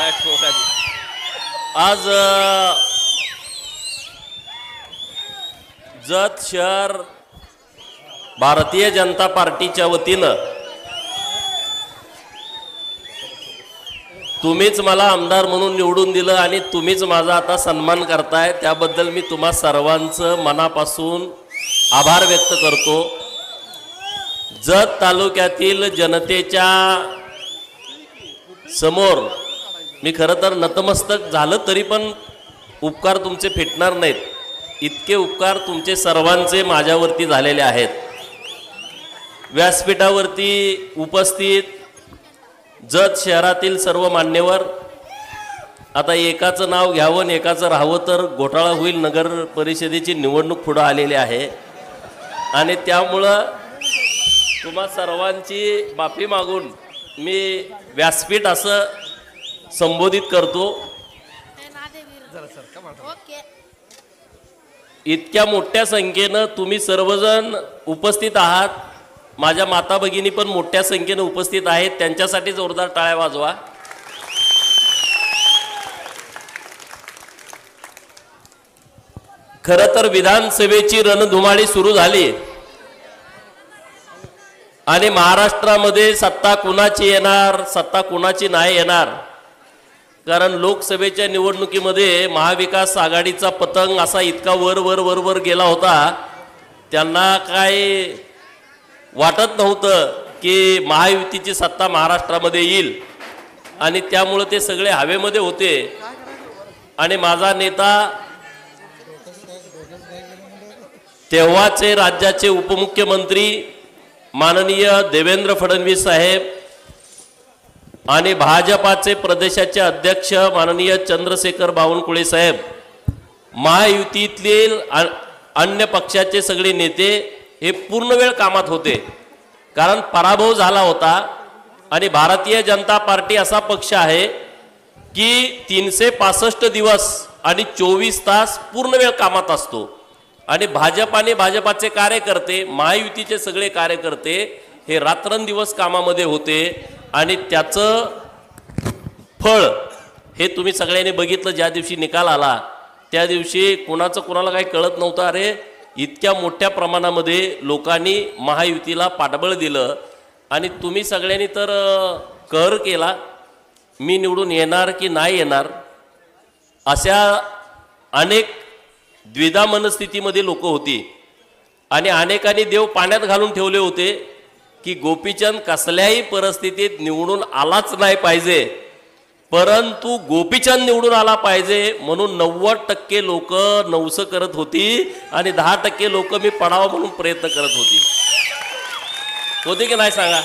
आज जत शहर भारतीय जनता पार्टीच्या वतीनं तुम्हीच मला आमदार म्हणून निवडून दिलं आणि तुम्हीच माझा आता सन्मान करताय, त्याबद्दल मी तुम्हा सर्वांचं मनापासून आभार व्यक्त करतो। जत तालुक्यातील जनतेच्या समोर मी खरं तर नतमस्तक झालं तरी पण उपकार तुमचे फिटणार नाहीत, इतके उपकार तुमचे सर्वांचे माझ्यावरती झालेले आहेत। व्यासपीठावरती उपस्थित जत शहरातील सर्व मान्यवर, आता एकाचं नाव घ्यावं आणि एकाचं राहावं तर घोटाळा होईल। नगर परिषदेची निवडणूक पुढे आलेली आहे आणि त्यामुळं तुम्हा सर्वांची माफी मागून मी व्यासपीठ असं संबोधित करतो। इतक्या मोठ्या संख्येनं तुम्ही सर्वजण उपस्थित आहात, माझ्या माता भगिनी पण मोठ्या संख्येनं उपस्थित आहेत, त्यांच्यासाठी जोरदार टाळ्या वाजवा। खरं तर विधानसभेची रणधुमाळी सुरू झाली आणि महाराष्ट्रामध्ये सत्ता कुणाची येणार, सत्ता कुणाची नाही येणार, कारण लोकसभेच्या निवडणुकीमध्ये महाविकास आघाडीचा पतंग असा इतका वर वर वर वर गेला होता, त्यांना काय वाटत नव्हतं की महायुतीची सत्ता महाराष्ट्रामध्ये येईल आणि त्यामुळे ते सगळे हवेमध्ये होते। आणि माझा नेता तेव्हाचे राज्याचे उपमुख्यमंत्री माननीय देवेंद्र फडणवीस साहेब आणि भाजपाचे प्रदेशाचे अध्यक्ष माननीय चंद्रशेखर बावनकुळे साहेब, महायुतीतील अन्य पक्षाचे सगळे नेते हे पूर्ण वेळ कामात होते, कारण पराभव झाला होता। आणि भारतीय जनता पार्टी असा पक्ष आहे की 365 दिवस आणि 24 तास पूर्ण वेळ कामात असतो आणि भाजप आणि भाजपाचे कार्यकर्ते, महायुतीचे सगळे कार्यकर्ते हे रात्रंदिवस कामामध्ये होते आणि त्याचं फळ हे तुम्ही सगळ्यांनी बघितलं। ज्या दिवशी निकाल आला त्या दिवशी कोणाचं कोणाला काही कळत नव्हतं, अरे इतक्या मोठ्या प्रमाणामध्ये लोकांनी महायुतीला पाठबळ दिलं आणि तुम्ही सगळ्यांनी तर कहर केला, मी निवडून येणार की नाही येणार, अशा अनेक द्विधा मनस्थितीमध्ये लोक होती आणि अनेकांनी देव पाण्यात घालून ठेवले होते की गोपीचंद कसल्याही परिस्थितीत निवडून आलाच नाही पाहिजे, परंतु गोपीचंद निवडून आला पाहिजे म्हणून 90% लोक नवसं करत होती आणि 10% लोक मी पडावं म्हणून प्रयत्न करत होते की नाही सांगा।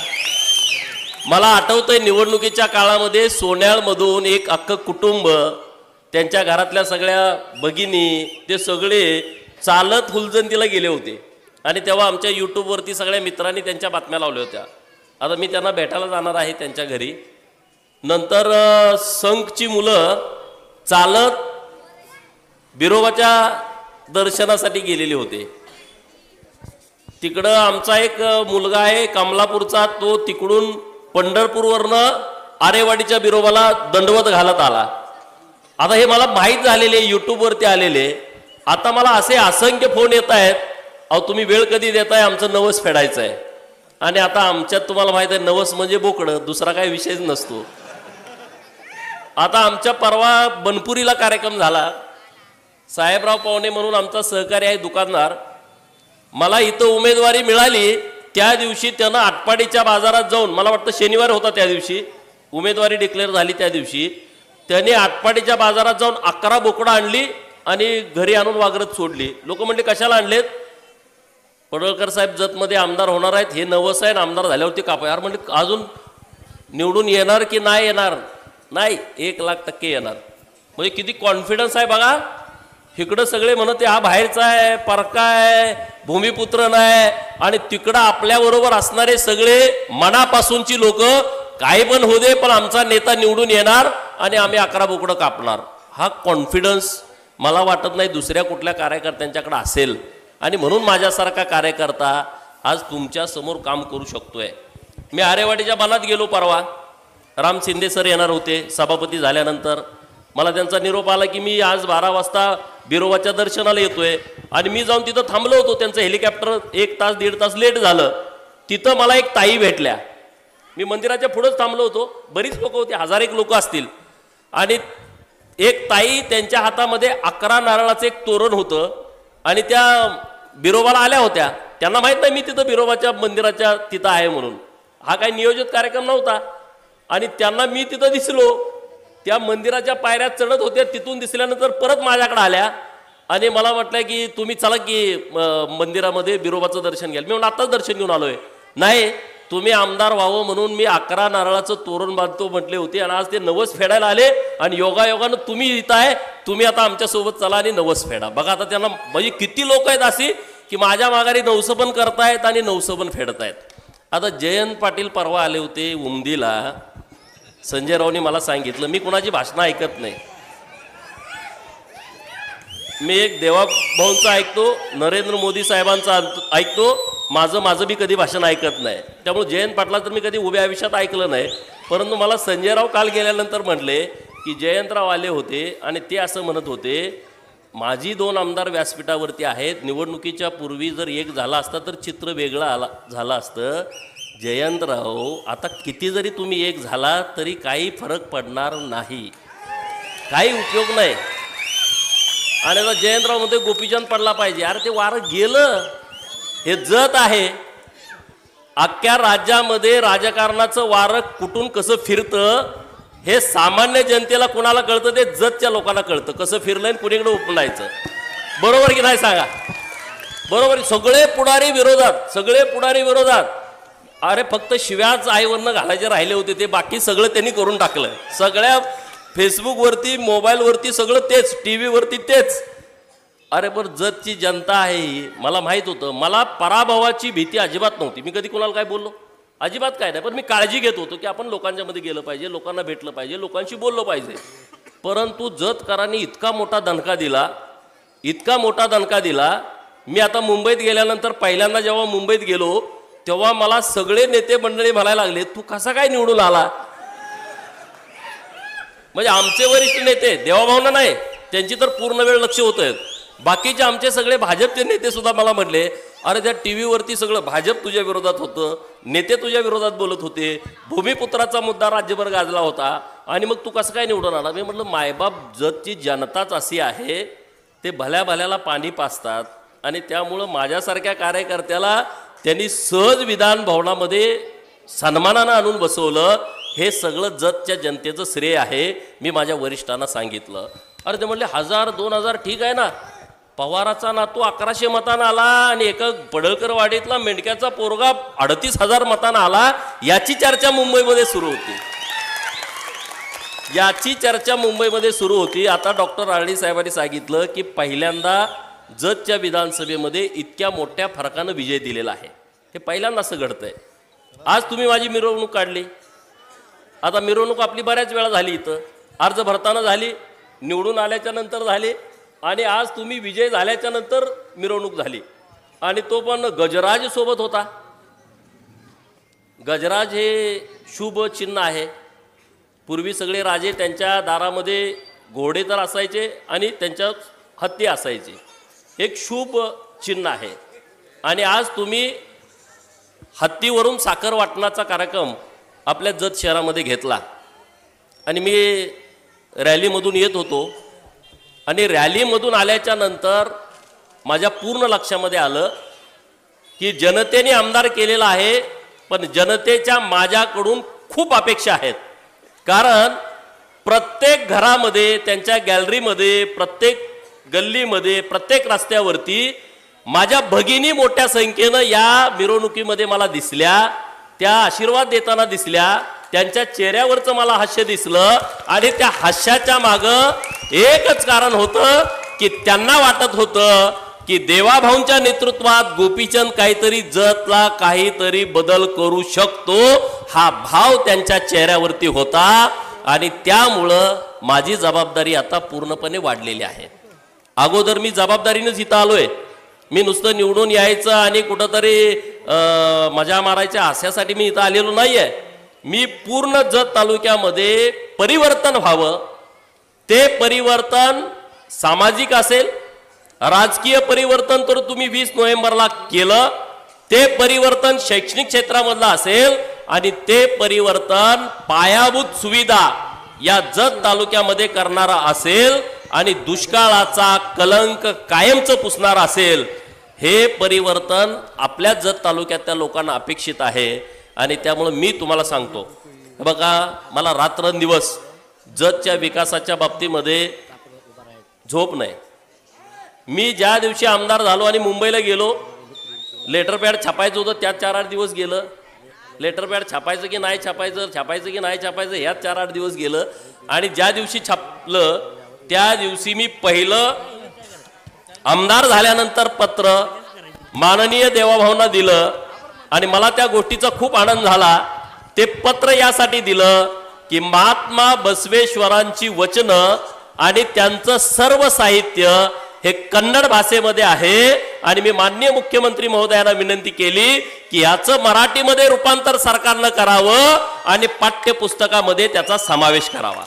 मला आठवतंय निवडणुकीच्या काळामध्ये सोन्याळमधून एक अख्खं कुटुंब, त्यांच्या घरातल्या सगळ्या भगिनी ते सगळे चालत हुलजंतीला गेले होते आणि तेव्हा आमच्या यूट्यूबवरती सगळ्या मित्रांनी त्यांच्या बातम्या लावल्या होत्या। आता मी त्यांना भेटायला जाणार आहे त्यांच्या घरी। नंतर संघची मुलं चालत बिरोबाच्या दर्शनासाठी गेलेले होते। तिकडं आमचा एक मुलगा आहे कमलापूरचा, तो तिकडून पंढरपूरवरनं आरेवाडीच्या बिरोबाला दंडवत घालत आला। आता हे मला माहीत झालेले, यूट्यूबवरती आलेले। आता मला असे असंख्य फोन येत आहेत, अहो तुम्ही वेळ कधी देताय, आमचं नवस फेडायचं आहे। आणि आता आमच्यात तुम्हाला माहित आहे नवस म्हणजे बोकडं, दुसरा काही विषयच नसतो। आता आमच्या परवा बनपुरीला कार्यक्रम झाला, साहेबराव पावणे म्हणून आमचा सहकारी आहे दुकानदार, मला इथं उमेदवारी मिळाली त्या दिवशी त्यानं आटपाडीच्या बाजारात जाऊन, मला वाटतं शनिवार होता त्या दिवशी, उमेदवारी डिक्लेअर झाली त्या दिवशी, त्याने आटपाडीच्या बाजारात जाऊन 11 बोकडं आणली आणि घरी आणून वागरत सोडली। लोक म्हणले कशाला आणलेत, पडळकर साहेब जतमध्ये आमदार होणार आहेत, हे नवस आहे, आमदार झाल्यावरती कापा। यार म्हणले अजून निवडून येणार की नाही येणार, नाही 1,00,000% येणार। म्हणजे किती कॉन्फिडन्स आहे बघा। इकडं सगळे म्हणत हा बाहेरचा आहे, परका आहे, भूमिपुत्र नाही, आणि तिकडं आपल्याबरोबर असणारे सगळे मनापासूनची लोक, काही पण होऊ दे पण आमचा नेता निवडून येणार आणि आम्ही 11 बोकडं कापणार। हा कॉन्फिडन्स मला वाटत नाही दुसऱ्या कुठल्या कार्यकर्त्यांच्याकडे असेल आणि म्हणून माझ्यासारखा कार्यकर्ता आज तुमच्या समोर काम करू शकतोय। मी आरेवाडीच्या बनात गेलो परवा, राम शिंदे सर येणार होते सभापती झाल्यानंतर. मला त्यांचा निरोप आला की मी आज 12 वाजता बिरोबाच्या दर्शनाला येतोय आणि मी जाऊन तिथं थांबलो होतो. त्यांचं हेलिकॉप्टर 1 तास 1.5 तास लेट झालं. तिथं मला एक ताई भेटल्या. मी मंदिराच्या पुढंच थांबलो होतो. बरीच लोक होती, 1000 लोक असतील. आणि एक ताई त्यांच्या हातामध्ये 11 नारळाचं एक तोरण होतं आणि त्या बिरोबाला आल्या होत्या. त्यांना माहित नाही मी तिथं बिरोबाच्या मंदिराच्या तिथं आहे म्हणून. हा काही नियोजित कार्यक्रम नव्हता. आणि त्यांना मी तिथं दिसलो. त्या मंदिराच्या पायऱ्यात चढत होत्या. तिथून दिसल्यानंतर परत माझ्याकडे आल्या आणि मला म्हटलं की तुम्ही चला की मंदिरामध्ये बिरोबाचं दर्शन घ्याल. मी म्हणून आताच दर्शन घेऊन आलोय. नाही, तुम्ही आमदार व्हावं म्हणून मी 11 नारळाचं तोरण बांधतो म्हटले होते आणि आज ते नवस फेडायला आले आणि योगायोगानं तुम्ही इथं आहे. तुम्ही आता आमच्यासोबत चला आणि नवस फेडा. बघा आता त्यांना म्हणजे किती लोक आहेत अशी की माझ्या माघारी नवसं पण करतायत आणि नवसं पण फेडतायत. आता जयंत पाटील परवा आले होते उमदीला. संजय रावनी मला सांगितलं, मी कुणाची भाषणं ऐकत नाही. मी एक देवाभाऊंचं ऐकतो, नरेंद्र मोदी साहेबांचं ऐकतो. माझं मी कधी भाषण ऐकत नाही. त्यामुळे जयंत पाटला तर मी कधी उभ्या आयुष्यात ऐकलं नाही. परंतु मला संजयराव काल गेल्यानंतर म्हटले की जयंतराव आले होते आणि ते असं म्हणत होते माझी 2 आमदार व्यासपीठावरती आहेत. निवडणुकीच्या पूर्वी जर एक झाला असता तर चित्र वेगळं झालं असतं. जयंतराव आता किती जरी तुम्ही एक झाला तरी काही फरक पडणार नाही, काही उपयोग नाही. आणि आता जयंतराव मध्ये गोपीचंद पडला पाहिजे. अरे ते वारं गेलं. हे जत आहे. अख्ख्या राज्यामध्ये राजकारणाचं वारं कुठून कसं फिरतं हे सामान्य जनतेला कुणाला कळतं? ते जतच्या लोकांना कळतं कसं फिरलंय कुणीकडे उपलायचं. बरोबर की नाही सांगा? बरोबर. सगळे पुढारी विरोधात, सगळे पुढारी विरोधात. अरे फक्त शिव्याच आईवरनं घालायचे राहिले होते, ते बाकी सगळं त्यांनी करून टाकलं. सगळ्या फेसबुकवरती, मोबाईलवरती सगळं तेच, टी व्हीवरती तेच. अरे बरं, जतची जनता आहे ही मला माहीत होतं. मला पराभवाची भीती अजिबात नव्हती. मी कधी कोणाला काय बोललो? अजिबात काय नाही. पण मी काळजी घेत होतो की आपण लोकांच्या मध्ये गेलं पाहिजे, लोकांना भेटलं पाहिजे, लोकांशी बोललो पाहिजे. परंतु जतकरांनी इतका मोठा दणका दिला, इतका मोठा दणका दिला. मी आता मुंबईत गेल्यानंतर पहिल्यांदा जेव्हा मुंबईत गेलो तेव्हा मला सगळे नेते मंडळी म्हणायला लागले तू कसा काय निवडून आला? म्हणजे आमचे वरिष्ठ नेते, देवाभावना नाही, त्यांची तर पूर्ण वेळ लक्ष होतं. बाकीचे आमचे सगळे भाजपचे नेते सुद्धा मला म्हटले अरे त्या टी व्हीवरती सगळं भाजप तुझ्या विरोधात होतं, नेते तुझ्या विरोधात बोलत होते, भूमिपुत्राचा मुद्दा राज्यभर गाजला होता आणि मग तू कसं काय निवडून आला? मी म्हटलं मायबाप जतची जनताच अशी आहे, ते भल्या भल्याला पाणी पाजतात आणि त्यामुळं माझ्यासारख्या कार्यकर्त्याला त्यांनी सहज विधान भवनामध्ये सन्मानानं आणून बसवलं. हे सगळं जतच्या जनतेचं श्रेय आहे. मी माझ्या वरिष्ठांना सांगितलं. अरे ते म्हटले 1000-2000 ठीक आहे ना, पवाराचा नातू 1100 मतांना आला आणि एका पडळकरवाडीतला मेंढक्याचा पोरगा 38,000 मतांना आला. याची चर्चा मुंबईमध्ये सुरू होती, याची चर्चा मुंबईमध्ये सुरू होती. आता डॉक्टर राणी साहेबांनी सांगितलं की पहिल्यांदा जतच्या विधानसभेमध्ये इतक्या मोठ्या फरकानं विजय दिलेला आहे. हे पहिल्यांदा असं घडतंय. आज तुम्ही माझी मिरवणूक काढली. आता मिरवणूक आपली बऱ्याच वेळा झाली, इथं अर्ज भरताना झाली, निवडून आल्याच्या नंतर झाली आणि आज तुम्ही विजय झाल्याच्या नंतर मिरवणूक झाली आणि तो पण गजराज सोबत होता. गजराज हे शुभ चिन्ह आहे. पूर्वी सगळे राजे त्यांच्या दारामध्ये घोडे तर असायचे आणि त्यांच्या हत्ती असायचे. एक शुभ चिन्ह आहे आणि आज तुम्ही हत्तीवरून साखर वाटण्याचा कार्यक्रम आपल्या जत शहरामध्ये घेतला. आणि मी रॅलीमधून येत होतो आणि रॅलीमधून आल्याच्या नंतर माझ्या पूर्ण लक्षामध्ये आलं की जनतेने आमदार केलेला आहे, पण जनतेच्या माझ्याकडून खूप अपेक्षा आहेत. कारण प्रत्येक घरामध्ये, त्यांच्या गॅलरीमध्ये, प्रत्येक गल्लीमध्ये, प्रत्येक रस्त्यावरती माझ्या भगिनी मोठ्या संख्येनं या मिरवणुकीमध्ये मला दिसल्या. त्या आशीर्वाद देताना दिसल्या. त्यांच्या चेहऱ्यावरचं मला हास्य दिसलं आणि त्या हास्याच्या मागं एकच कारण होतं की त्यांना वाटत होतं की देवाभाऊंच्या नेतृत्वात गोपीचंद काहीतरी जतला काहीतरी बदल करू शकतो, हा भाव त्यांच्या चेहऱ्यावरती होता. आणि त्यामुळं माझी जबाबदारी आता पूर्णपणे वाढलेली आहे. अगोदर मी जबाबदारीनेच इथं आलोय. मी नुसतं निवडून यायचं आणि कुठंतरी मजा मारायच्या आशयासाठी मी इथं आलेलो नाहीये. मी पूर्ण जत तालुक्यामध्ये परिवर्तन व्हावं, ते परिवर्तन सामाजिक असेल, राजकीय परिवर्तन तर तुम्ही 20 नोव्हेंबरला केलं, ते परिवर्तन शैक्षणिक क्षेत्रामधलं असेल आणि ते परिवर्तन पायाभूत सुविधा या जत तालुक्यामध्ये करणारा असेल आणि दुष्काळाचा कलंक कायमचं पुसणारा असेल, हे परिवर्तन आपल्या जत तालुक्यातल्या लोकांना अपेक्षित आहे। आणि त्यामुळे मी तुम्हाला सांगतो, बघा मला रात्रंदिवस जतच्या विकासाच्या बाबतीमध्ये झोप नाही। मी ज्या दिवशी आमदार झालो आणि मुंबईला गेलो, लेटर पॅड छापायचं होतं, त्यात 4-8 दिवस गेलं। लेटर पॅड छापायचं की नाही छापायचं, छापायचं की नाही छापायचं, ह्यात 4-8 दिवस गेलं। आणि ज्या दिवशी छापलं त्या दिवशी मी पहिलं आमदार झाल्यानंतर पत्र माननीय देवाभाऊंना दिलं आणि मला त्या गोष्टीचा खूप आनंद झाला। ते पत्र यासाठी दिलं की महात्मा बसवेश्वरांची वचनं आणि त्यांचं सर्व साहित्य हे कन्नड भाषेमध्ये आहे आणि मी माननीय मुख्यमंत्री महोदयांना विनंती केली की याचं मराठीमध्ये रूपांतर सरकारनं करावं आणि पाठ्यपुस्तकामध्ये त्याचा समावेश करावा,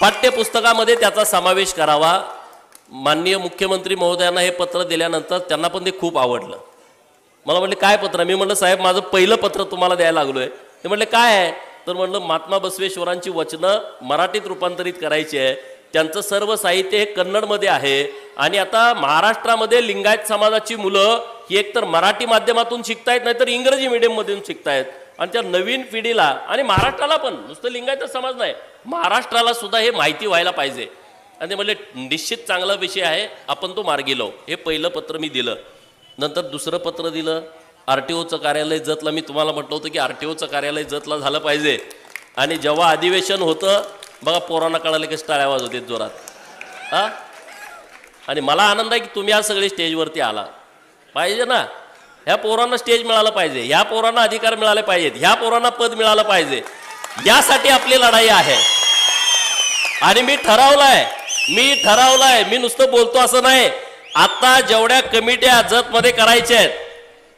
पाठ्यपुस्तकामध्ये त्याचा समावेश करावा। माननीय मुख्यमंत्री महोदयांना हे पत्र दिल्यानंतर त्यांना पण ते खूप आवडलं। मला म्हणले काय पत्र? मी म्हणलं साहेब माझं पहिलं पत्र तुम्हाला द्यायला लागलोय। ते म्हणले काय आहे? तर म्हणलं महात्मा बसवेश्वरांची वचनं मराठीत रूपांतरित करायची आहे, त्यांचं सर्व साहित्य हे कन्नडमध्ये आहे आणि आता महाराष्ट्रामध्ये लिंगायत समाजाची मुलं ही एकतर मराठी माध्यमातून शिकतायत नाहीतर इंग्रजी मीडियममधून शिकतायत आणि त्या नवीन पिढीला आणि महाराष्ट्राला पण, नुसतं लिंगायत समाज नाही महाराष्ट्राला सुद्धा हे माहिती व्हायला पाहिजे। आणि ते म्हणले निश्चित चांगला विषय आहे, आपण तो मार्गी लावू। हे पहिलं पत्र मी दिलं। नंतर दुसरं पत्र दिलं आरटीओचं कार्यालय जतला। मी तुम्हाला म्हटलं होतं की आरटीओचं कार्यालय जतला झालं पाहिजे। आणि जेव्हा अधिवेशन होतं बघा पोरांना कळाले कसे टाळ्या वाजत होते जोरात हा। आणि मला आनंद आहे की तुम्ही आज सगळे स्टेजवरती आला पाहिजे ना। ह्या पोरांना स्टेज मिळालं पाहिजे, ह्या पोरांना अधिकार मिळाले पाहिजेत, ह्या पोरांना पद मिळालं पाहिजे, यासाठी आपली लढाई आहे। आणि मी ठरवलंय, मी नुसतं बोलतो असं नाही। आता जेवढ्या कमिट्या जतमध्ये करायच्या आहेत,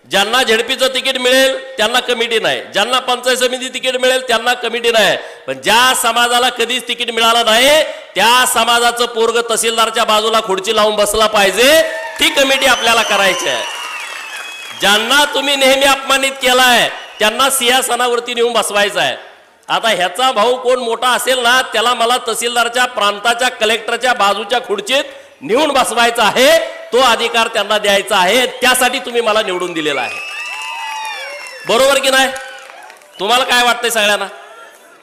ज्यांना झेडपीचं तिकीट मिळेल त्यांना कमिटी नाही, ज्यांना पंचायत समिती तिकीट मिळेल त्यांना कमिटी नाही, पण ज्या समाजाला कधीच तिकीट मिळालं नाही त्या समाजाचं पोरग तहसीलदारच्या बाजूला खुर्ची लावून बसला पाहिजे, ती कमिटी आपल्याला करायची आहे। ज्यांना तुम्ही नेहमी अपमानित केलाय त्यांना सिंहासनावरती नेऊन बसवायचं आहे। आता ह्याचा भाऊ कोण मोठा असेल ना त्याला मला तहसीलदारच्या प्रांताच्या कलेक्टरच्या बाजूच्या खुर्चीत नेऊन बसवायचा आहे, तो अधिकार त्यांना द्यायचा आहे। त्यासाठी तुम्ही मला निवडून दिलेला आहे, बरोबर की नाही? तुम्हाला काय वाटतंय सगळ्यांना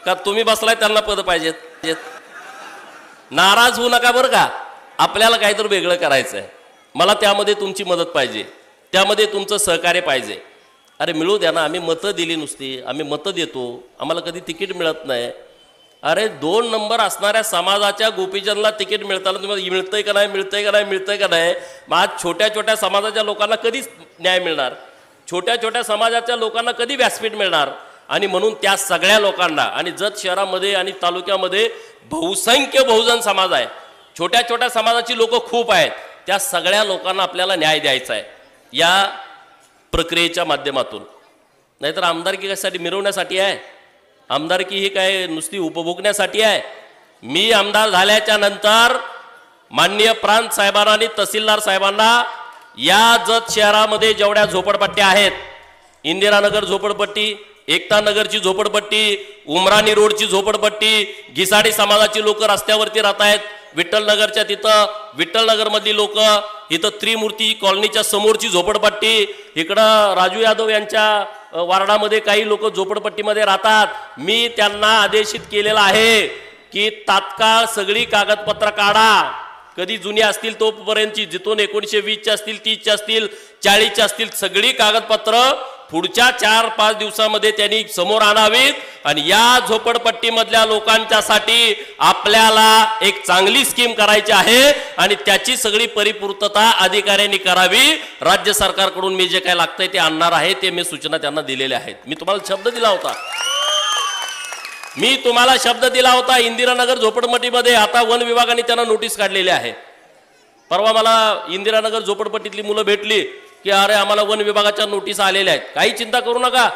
का तुम्ही बसलाय त्यांना पद पाहिजेत? नाराज होऊ नका बरं का, आपल्याला काहीतरी वेगळं करायचं आहे। मला त्यामध्ये तुमची मदत पाहिजे, त्यामध्ये तुमचं सहकार्य पाहिजे। अरे मिळू द्या ना, आम्ही मतं दिली नुसती, आम्ही मतं देतो, आम्हाला कधी तिकीट मिळत नाही। अरे 2 नंबर असणाऱ्या समाजाच्या गोपीचंदला तिकीट मिळताना तुम्हाला मिळतंय का नाही, मिळतंय का नाही, मिळतंय का नाही? मग आज छोट्या छोट्या समाजाच्या लोकांना कधीच न्याय मिळणार, छोट्या छोट्या समाजाच्या लोकांना कधी व्यासपीठ मिळणार? आणि म्हणून त्या सगळ्या लोकांना, आणि जत शहरामध्ये आणि तालुक्यामध्ये बहुसंख्य बहुजन समाज आहे, छोट्या छोट्या समाजाची लोक खूप आहेत, त्या सगळ्या लोकांना आपल्याला न्याय द्यायचा आहे या प्रक्रियेच्या माध्यमातून। नाहीतर आमदारकी कशासाठी? मिरवण्यासाठी आहे? आमदारकी ही काय नुसती उपभोगण्यासाठी आहे? मी आमदार झाल्याच्या नंतर माननीय प्रांत साहेबांना आणि तहसीलदार साहेबांना या जत शहरामध्ये जेवढ्या झोपडपट्ट्या आहेत, इंदिरानगर झोपडपट्टी, एकता नगरची झोपडपट्टी, उमराणी रोडची झोपडपट्टी, घिसाडी समाजाची लोक रस्त्यावरती राहत आहेत, विठ्ठलनगरच्या तिथं विठ्ठलनगरमधली लोक, इथं त्रिमूर्ती कॉलनीच्या समोरची झोपडपट्टी, इकडं राजू यादव यांच्या वार्डामध्ये काही लोक झोपडपट्टीमध्ये राहतात। मी त्यांना आदेशित केलेला आहे की तात्काळ सगळी कागदपत्र काढा, कधी जुनी असतील तोपर्यंतची, जिथून 1920च्या असतील, 30च्या असतील, 40च्या असतील, सगळी कागदपत्र पुढच्या 4-5 दिवसामध्ये त्यांनी समोर आणावीत। आणि या झोपडपट्टीमधल्या लोकांच्यासाठी आपल्याला एक चांगली स्कीम करायची आहे आणि त्याची सगळी परिपूर्तता अधिकाऱ्यांनी करावी। राज्य सरकारकडून मी जे काय लागतंय ते आणणार आहे, ते मी सूचना त्यांना दिलेल्या आहेत। मी तुम्हाला शब्द दिला होता, इंदिरानगर झोपडपट्टीमध्ये आता वन विभागाने त्यांना नोटीस काढलेली आहे। परवा मला इंदिरानगर झोपडपट्टीतली मुलं भेटली की अरे आम्हाला वन विभागाच्या नोटीस आलेल्या आहेत। काही चिंता करू नका,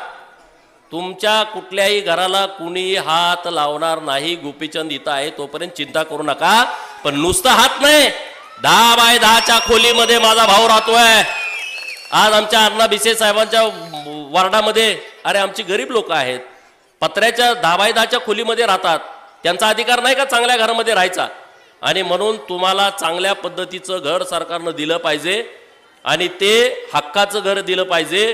तुमच्या कुठल्याही घराला कुणी हात लावणार नाही. गोपीचंद इथं आहे तोपर्यंत चिंता करू नका. पण नुसतं हात नाही, 10 बाय 10च्या खोलीमध्ये माझा भाऊ राहतोय. आज आमच्या अण्णा भिसे साहेबांच्या वार्डामध्ये, अरे आमची गरीब लोक आहेत, पत्र्याच्या 10 बाय 10च्या खोलीमध्ये राहतात. त्यांचा अधिकार नाही का चांगल्या घरामध्ये राहायचा? आणि म्हणून तुम्हाला चांगल्या पद्धतीचं घर सरकारनं दिलं पाहिजे आणि ते हक्काचं घर दिलं पाहिजे.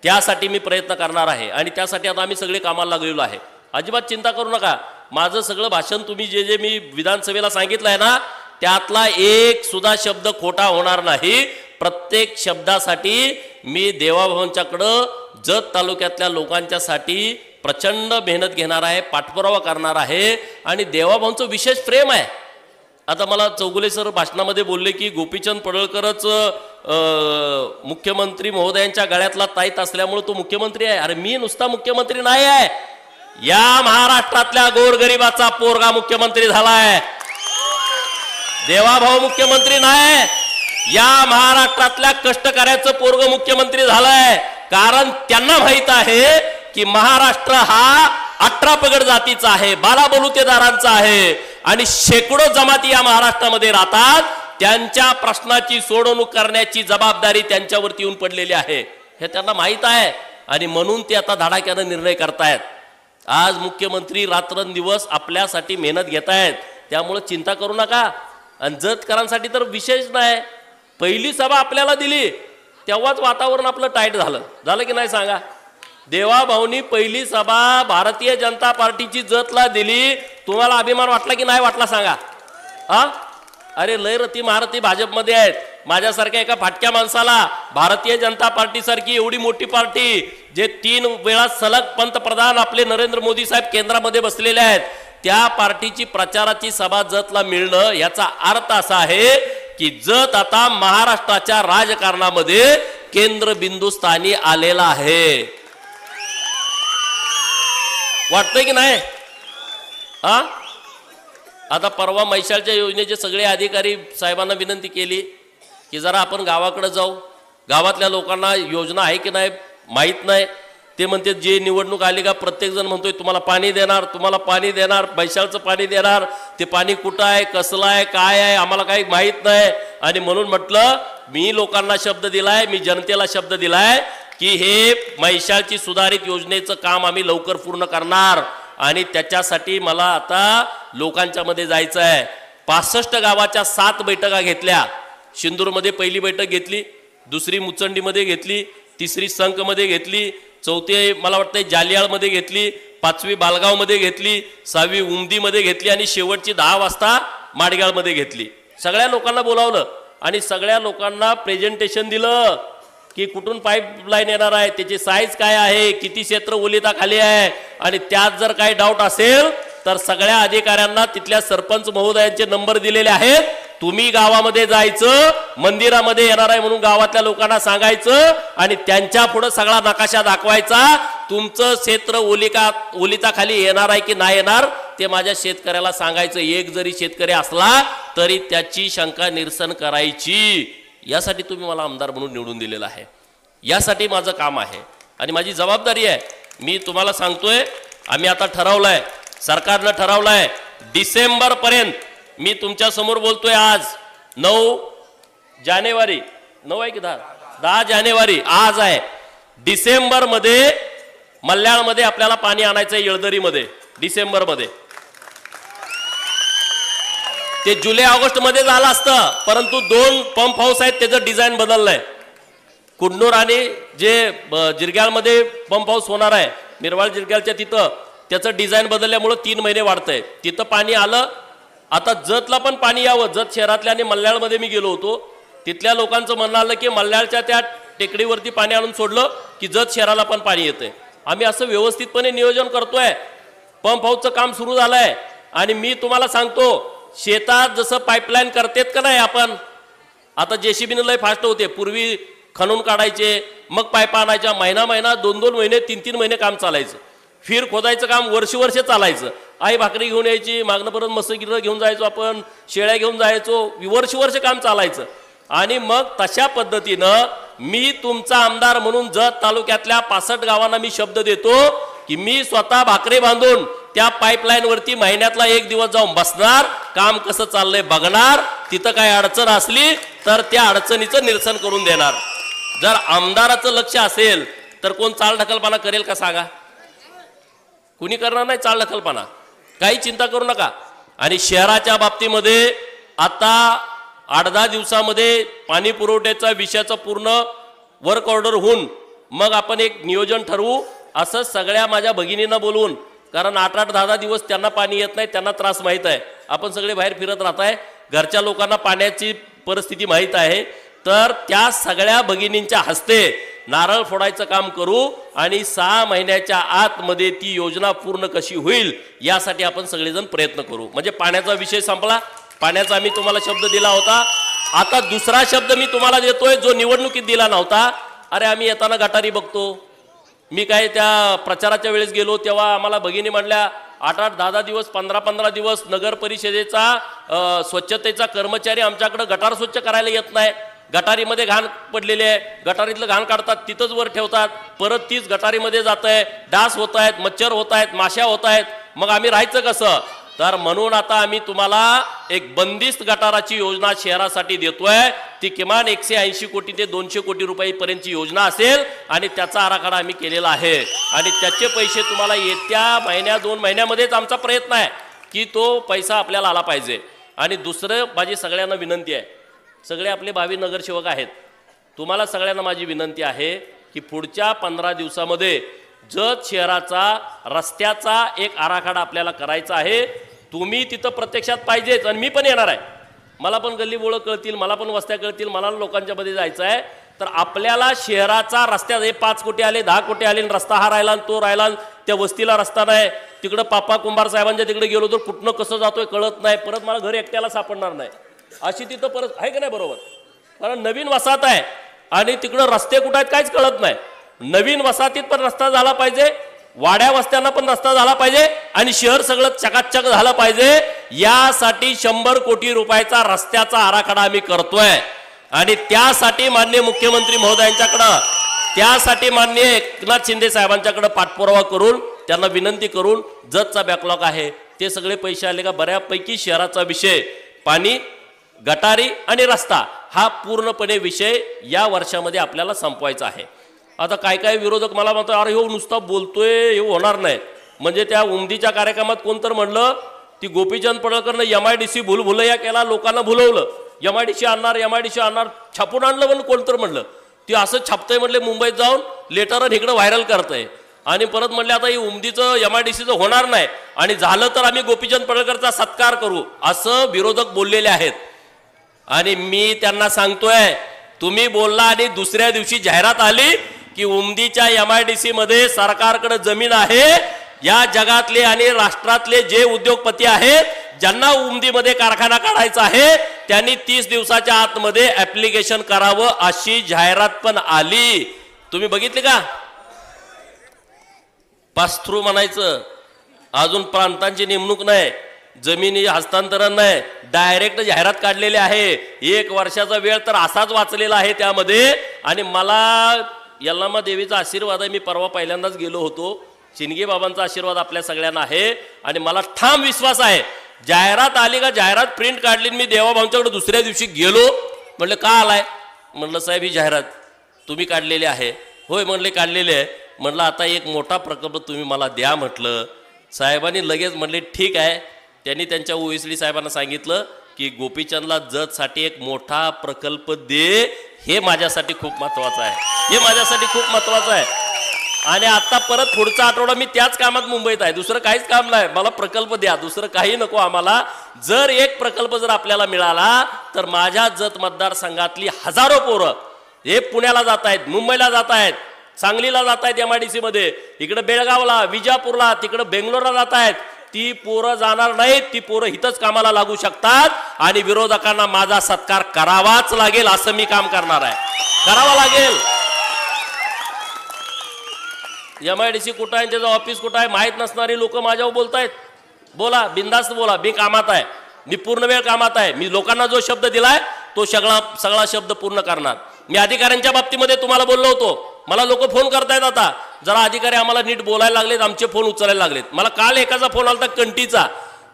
त्यासाठी मी प्रयत्न करणार आहे आणि त्यासाठी आता आम्ही सगळे कामाला लागलेलो आहे. अजिबात चिंता करू नका. माझं सगळं भाषण तुम्ही जे जे मी विधानसभेला सांगितलं आहे ना, त्यातला एक सुद्धा शब्द खोटा होणार नाही. प्रत्येक शब्दासाठी मी देवाभाऊंच्याकडं जत तालुक्यातल्या लोकांच्यासाठी प्रचंड मेहनत घेणार आहे, पाठपुरावा करणार आहे. आणि देवाभाऊंचं विशेष प्रेम आहे. आता मला चौगुले सर भाषणामध्ये बोलले की गोपीचंद पडळकरच मुख्यमंत्री महोदयांच्या गळ्यातला ताईत असल्यामुळे तो मुख्यमंत्री आहे. अरे मी नुसता मुख्यमंत्री नाही आहे, या महाराष्ट्रातल्या गोरगरिबाचा पोरगा मुख्यमंत्री झालाय. देवाभाऊ मुख्यमंत्री नाही, या महाराष्ट्रातल्या कष्टकऱ्याचं पोरग मुख्यमंत्री झालाय. कारण त्यांना माहित आहे की महाराष्ट्र हा 18 पगड जातीचा आहे, 12 बलुतेदारांचा आहे आणि शेकडो जमाती या महाराष्ट्रामध्ये राहतात. त्यांच्या प्रश्नाची सोडवणूक करण्याची जबाबदारी त्यांच्यावरती येऊन पडलेली आहे, हे त्यांना माहित आहे. आणि म्हणून ते आता धडाक्यानं निर्णय करतायत. आज मुख्यमंत्री रात्रंदिवस आपल्यासाठी मेहनत घेत आहेत. त्यामुळे चिंता करू नका. आणि जतकरांसाठी तर विशेष नाही. पहिली सभा आपल्याला दिली तेव्हाच वातावरण आपलं टाईट झालं की नाही सांगा? देवाभाऊनी पहिली सभा भारतीय जनता पार्टीची जतला दिली. तुम्हाला अभिमान वाटला की नाही वाटला सांगा? हा, अरे लय रती महारथी भाजपमध्ये आहेत. माझ्यासारख्या एका फाटक्या माणसाला भारतीय जनता पार्टी सारखी एवढी मोठी पार्टी, जे 3 वेळा सलग पंतप्रधान आपले नरेंद्र मोदी साहेब केंद्रामध्ये बसलेले आहेत, त्या पार्टीची प्रचाराची सभा जतला मिळणं याचा अर्थ असा आहे की जत आता महाराष्ट्राच्या राजकारणामध्ये केंद्रबिंदू स्थानी आलेला आहे. वाटतंय की नाही? हा, आता परवा मैशालच्या योजनेचे सगळे अधिकारी साहेबांना विनंती केली की जरा आपण गावाकडे जाऊ. गावातल्या लोकांना योजना आहे की नाही माहीत नाही. ते म्हणते जे निवडणूक आली का प्रत्येक जण म्हणतोय तुम्हाला पाणी देणार, तुम्हाला पाणी देणार, मैशालचं पाणी देणार. ते पाणी कुठं आहे, कसलं आहे, काय आहे आम्हाला काही माहीत नाही. आणि म्हणून म्हटलं मी लोकांना शब्द दिलाय, मी जनतेला शब्द दिलाय की हे मैशालची सुधारित योजनेचं काम आम्ही लवकर पूर्ण करणार. आणि त्याच्यासाठी मला आता लोकांच्या मध्ये जायचं आहे. 65 गावाच्या 7 बैठका घेतल्या. शिंदूरमध्ये पहिली बैठक घेतली, दुसरी मुचंडीमध्ये घेतली, तिसरी संकमध्ये घेतली, चौथी मला वाटतं जालियाळमध्ये घेतली, 5वी बालगावमध्ये घेतली, 6वी उमदीमध्ये घेतली आणि शेवटची 10 वाजता माडगाळमध्ये घेतली. सगळ्या लोकांना बोलावलं आणि सगळ्या लोकांना प्रेझेंटेशन दिलं की कुठून पाईपलाईन येणार आहे, त्याची साईज काय आहे, किती क्षेत्र ओलिता खाली आहे. आणि त्यात जर काही डाऊट असेल तर सगळ्या अधिकाऱ्यांना तिथल्या सरपंच महोदयांचे नंबर दिलेले आहेत. तुम्ही गावामध्ये जायचं, मंदिरामध्ये येणार आहे म्हणून गावातल्या लोकांना सांगायचं आणि त्यांच्या पुढे सगळा नकाशा दाखवायचा. तुमचं क्षेत्र ओलिता खाली येणार आहे की नाही येणार ते माझ्या शेतकऱ्याला सांगायचं. एक जरी शेतकरी असला तरी त्याची शंका निरसन करायची. यासाठी तुम्ही मला आमदार म्हणून निवडून दिलेला आहे. यासाठी माझं काम आहे आणि माझी जबाबदारी आहे. मी तुम्हाला सांगतोय, आम्ही आता ठरवलंय, सरकारनं ठरवलंय डिसेंबर पर्यंत मी तुमच्या समोर बोलतोय. आज 9 जानेवारी 9 आहे की 10 जानेवारी आज आहे. डिसेंबर मध्ये मल्याळमध्ये आपल्याला पाणी आणायचंय, येळदरीमध्ये डिसेंबरमध्ये. ते जुलै ऑगस्ट मध्ये झालं असतं, परंतु 2 पंप हाऊस आहेत त्याचं डिझाईन बदललंय. कुडनूर आणि जे जिरग्याळमध्ये पंप हाऊस होणार आहे निर्वाळ जिरग्याळच्या तिथं, त्याचं डिझाईन बदलल्यामुळे 3 महिने वाढतंय. तिथं पाणी आलं. आता जतला पण पाणी यावं. जत शहरातल्या आणि मल्याळमध्ये मी गेलो होतो, तिथल्या लोकांचं म्हणणं आलं की मल्याळच्या त्या टेकडीवरती पाणी आणून सोडलं की जत शहराला पण पाणी येतंय. आम्ही असं व्यवस्थितपणे नियोजन करतोय. पंप हाऊसचं काम सुरू झालंय आणि मी तुम्हाला सांगतो, शेतात जसं पाईपलाईन करतेत का नाही आपण, आता जेसीबीनं लय फास्ट होते. पूर्वी खणून काढायचे, मग पाईप आणायच्या, महिना 2 महिने 3 महिने काम चालायचं. फिर खोदायचं काम वर्ष चालायचं. आई भाकरी घेऊन यायची, मागणं परत मस्त गिरं घेऊन जायचो, आपण शेळ्या घेऊन जायचो, वर्ष काम चालायचं. आणि मग तशा पद्धतीनं मी तुमचा आमदार म्हणून जत तालुक्यातल्या 65 गावांना मी शब्द देतो की मी स्वतः भाकरी बांधून त्या पाईपलाईन वरती महिन्यातला 1 दिवस जाऊन बसणार, काम कसं चाललंय बघणार, तिथं काय अडचण असली तर त्या अडचणीचं निरसन करून देणार. जर आमदाराचं लक्ष असेल तर कोण चालढकलपणा करेल का सांगा? कुणी करणार नाही चालढकलपणा, काही चिंता करू नका. आणि शहराच्या बाबतीमध्ये आता 8-10 दिवसामध्ये पाणी पुरवठ्याचा विषयाचं पूर्ण वर्क ऑर्डर होऊन मग आपण एक नियोजन ठरवू असं सगळ्या माझ्या भगिनींना बोलवून, कारण 8-8, 10-10 दिवस त्यांना पाणी येत नाही, त्यांना त्रास माहीत आहे. आपण सगळे बाहेर फिरत राहताय, घरच्या लोकांना पाण्याची परिस्थिती माहीत आहे. तर त्या सगळ्या भगिनींच्या हस्ते नारळ फोडायचं काम करू आणि 6 महिन्याच्या आतमध्ये ती योजना पूर्ण कशी होईल यासाठी आपण सगळेजण प्रयत्न करू. म्हणजे पाण्याचा विषय संपला. पाण्याचा मी तुम्हाला शब्द दिला होता. आता दुसरा शब्द मी तुम्हाला देतोय जो निवडणुकीत दिला नव्हता. अरे आम्ही येताना गटारी बघतो. मी काय त्या प्रचाराच्या वेळेस गेलो तेव्हा आम्हाला भगिनी म्हणल्या 8-8, 10-10 दिवस, 15-15 दिवस नगर परिषदेचा स्वच्छतेचा कर्मचारी आमच्याकडे गटार स्वच्छ करायला येत नाही. गटारीमध्ये घाण पडलेली आहे, गटारीतलं घाण काढतात, तिथंच वर ठेवतात, परत तीच गटारीमध्ये जात आहे, डास होत आहेत, मच्छर होत आहेत, माश्या होत आहेत. मग आम्ही राहायचं कसं? तर म्हणून आता आम्ही तुम्हाला एक बंदिस्त गटाराची योजना शहरासाठी देतोय. ती किमान 180 कोटी ते 200 कोटी रुपयांपर्यंतची योजना असेल आणि त्याचा आराखडा आम्ही केलेला आहे. आणि त्याचे पैसे तुम्हाला येत्या 1-2 महिन्यामध्येच आमचा प्रयत्न आहे की तो पैसा आपल्याला आला पाहिजे. आणि दुसरं माझी सगळ्यांना विनंती आहे, सगळे आपले भावी नगरसेवक आहेत, तुम्हाला सगळ्यांना माझी विनंती आहे की पुढच्या 15 दिवसामध्ये जत शहराचा रस्त्याचा एक आराखडा आपल्याला करायचा आहे. तुम्ही तिथं प्रत्यक्षात पाहिजेच आणि मी पण येणार आहे. मला पण गल्ली बोळं कळतील, मला पण वस्त्या कळतील, मला लोकांच्या मध्ये जायचं आहे. तर आपल्याला शहराचा रस्त्यात हे 5 कोटी आले, 10 कोटी आले, रस्ता हा राहिला तो राहिला, त्या वस्तीला रस्ता नाही, तिकडं पापा कुंभार साहेबांच्या तिकडे गेलो तर कुठनं कसं जातोय कळत नाही, परत मला घर एकट्याला सापडणार नाही, अशी तिथं परत आहे का नाही? बरोबर. कारण नवीन वसाहत आहे आणि तिकडं रस्ते कुठं आहेत काहीच कळत नाही. नवीन वसाहतीत पण रस्ता झाला पाहिजे, वाड्या वस्त्यांना पण रस्ता झाला पाहिजे आणि शहर सगळं चकाचक झालं पाहिजे. यासाठी 100 कोटी रुपयाचा रस्त्याचा आराखडा आम्ही करतोय. आणि त्यासाठी माननीय मुख्यमंत्री महोदयांच्याकडं, त्यासाठी माननीय एकनाथ शिंदे साहेबांच्याकडे पाठपुरावा करून त्यांना विनंती करून जतचा बॅकलॉग आहे ते सगळे पैसे आले का बऱ्यापैकी शहराचा विषय पाणी, गटारी आणि रस्ता हा पूर्णपणे विषय या वर्षामध्ये आपल्याला संपवायचा आहे. आता काय काय विरोधक मला म्हणतात अरे हो नुसता बोलतोय, हे होणार नाही. म्हणजे त्या उमदीच्या कार्यक्रमात कोणतर म्हणलं ती गोपीचंद पडळकरनं MIDC भुलभुलैया केला, लोकांना भुलवलं, MIDC आणणार, MIDC आणणार, छापून आणलं म्हणून कोणतर म्हणलं. ती असं छापतंय म्हणले मुंबईत जाऊन लेटर इकडं व्हायरल करतंय. आणि परत म्हणले आता ही उमदीचं MIDCचं होणार नाही आणि झालं तर आम्ही गोपीचंद पडळकरचा सत्कार करू, असं विरोधक बोललेले आहेत. आणि मी त्यांना सांगतोय तुम्ही बोलला आणि दुसऱ्या दिवशी जाहिरात आली की उमदीच्या MIDC मध्ये सरकारकडे जमीन आहे. या जगातले आणि राष्ट्रातले जे उद्योगपती आहेत ज्यांना उमदीमध्ये कारखाना काढायचा आहे त्यांनी 30 दिवसाच्या आतमध्ये ऍप्लिकेशन करावं अशी जाहिरात पण आली. तुम्ही बघितली का? पास थ्रू म्हणायचं. अजून प्रांतांची नेमणूक नाही, जमिनी हस्तांतरण नाही, डायरेक्ट जाहिरात काढलेली आहे. 1 वर्षाचा वेळ तर असाच वाचलेला आहे त्यामध्ये. आणि मला यल्लामा देवीचा आशीर्वाद आहे. मी परवा पहिल्यांदाच गेलो होतो. शिंदगे बाबांचा आशीर्वाद आपल्या सगळ्यांना आहे आणि मला ठाम विश्वास आहे जाहिरात आली का जाहिरात प्रिंट काढली. मी देवाभाऊंच्याकडे दुसऱ्या दिवशी गेलो, म्हणलं का आलाय? म्हणलं साहेब ही जाहिरात तुम्ही काढलेली आहे. होय म्हणले काढलेली आहे. म्हणलं आता एक मोठा प्रकल्प तुम्ही मला द्या म्हटलं. साहेबांनी लगेच म्हणले ठीक आहे. त्यांनी त्यांच्या ओएसडी साहेबांना सांगितलं की गोपीचंदला जतसाठी एक मोठा प्रकल्प दे. हे माझ्यासाठी खूप महत्वाचं आहे, हे माझ्यासाठी खूप महत्वाचं आहे. आणि आता परत पुढचा आठवडा मी त्याच कामात मुंबईत आहे, दुसरं काहीच काम नाही. मला प्रकल्प द्या, दुसरं काही नको आम्हाला. जर एक प्रकल्प जर आपल्याला मिळाला तर माझ्या जत मतदारसंघातली हजारो पोरं हे पुण्याला जात आहेत, मुंबईला जात आहेत, सांगलीला जात आहेत MIDC मध्ये, इकडे बेळगावला, विजापूरला, तिकडे बेंगलोरला जात आहेत. ती पोरं जाणार नाहीत, ती पोरं इथंच कामाला लागू शकतात. आणि विरोधकांना माझा सत्कार करावाच लागेल, असं मी काम करणार आहे, करावा लागेल. MIDC कुठं आहे, त्याचं ऑफिस कुठं आहे माहीत नसणारी लोक माझ्यावर बोलतायत. बोला, बिंदास्त बोला, मी कामात आहे, मी पूर्ण वेळ कामात आहे. मी लोकांना जो शब्द दिलाय तो सगळा सगळा शब्द पूर्ण करणार. मी अधिकाऱ्यांच्या बाबतीमध्ये तुम्हाला बोललो होतो, मला लोक फोन करतायत आता, जरा अधिकारी आम्हाला नीट बोलायला लागलेत, आमचे फोन उचलायला लागलेत. मला काल एकाचा फोन आला कंटीचा,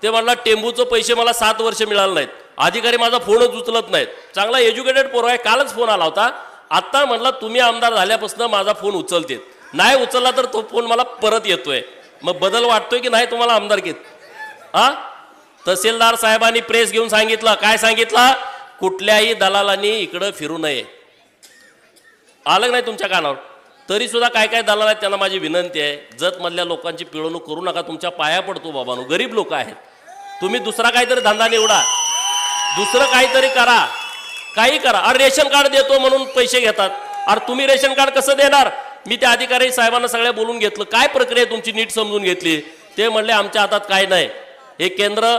ते म्हणला टेंबूचं पैसे मला 7 वर्ष मिळाले नाहीत, अधिकारी माझा फोनच उचलत नाहीत. चांगला एज्युकेटेड पोरं आहे, कालच फोन आला होता. आता म्हणला तुम्ही आमदार झाल्यापासून माझा फोन उचलतेत, नाही उचलला तर तो फोन मला परत येतोय. मग बदल वाटतोय की नाही तुम्हाला आमदारकीत? हा, तहसीलदार साहेबांनी प्रेस घेऊन सांगितलं, काय सांगितलं? कुठल्याही दलालांनी इकडं फिरू नये. आलं नाही तुमच्या कानावर? तरी सुद्धा काय काय दलाल आहेत त्यांना माझी विनंती आहे, जतमधल्या लोकांची पिळवणूक करू नका. तुमच्या पाया पडतो बाबांनो, गरीब लोक आहेत. तुम्ही दुसरा काहीतरी धंदा निवडा, दुसरं काहीतरी करा, काही करा. अरे रेशन कार्ड देतो म्हणून पैसे घेतात. अरे तुम्ही रेशन कार्ड कसं देणार? मी त्या अधिकारी साहेबांना सगळ्या बोलून घेतलं, काय प्रक्रिया तुमची नीट समजून घेतली. ते म्हणले आमच्या हातात काय नाही, हे केंद्र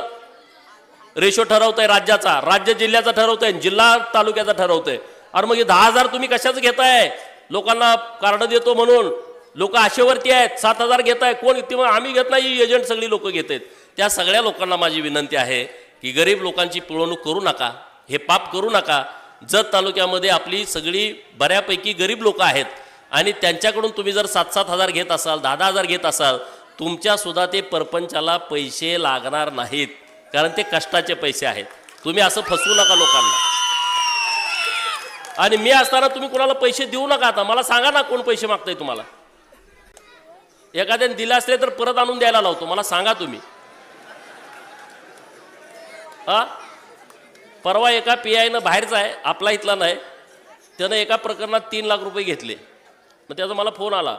रेशो ठरवतंय राज्याचा, राज्य जिल्ह्याचा ठरवतंय, जिल्हा तालुक्याचा ठरवतंय. अरे मग 10,000 तुम्ही कशाच घेताय? लोकांना कार्ड देतो म्हणून लोक आशेवरती आहेत, 7,000 घेताय. कोण? आम्ही घेत नाही, एजंट सगळी लोक घेत आहेत. त्या सगळ्या लोकांना माझी विनंती आहे की गरीब लोकांची पिळवणूक करू नका, हे पाप करू नका. जत तालुक्यामध्ये आपली सगळी बऱ्यापैकी गरीब लोक आहेत आणि त्यांच्याकडून तुम्ही जर 7,000 घेत असाल, 10,000 घेत असाल, तुमच्या सुद्धा ते परपंचाला पैसे लागणार नाहीत, कारण ते कष्टाचे पैसे आहेत. तुम्ही असं फसवू नका लोकांना. आणि मी असताना तुम्ही कोणाला पैसे देऊ नका. आता मला सांगा ना, कोण पैसे मागताय तुम्हाला? एखाद्याने दिले असले तर परत आणून द्यायला लावतो, मला सांगा तुम्ही. हा, परवा एका PI बाहेरचा आहे, आपला इथला नाही, त्यानं एका प्रकरणात 3 लाख रुपये घेतले. मग त्याचा मला फोन आला,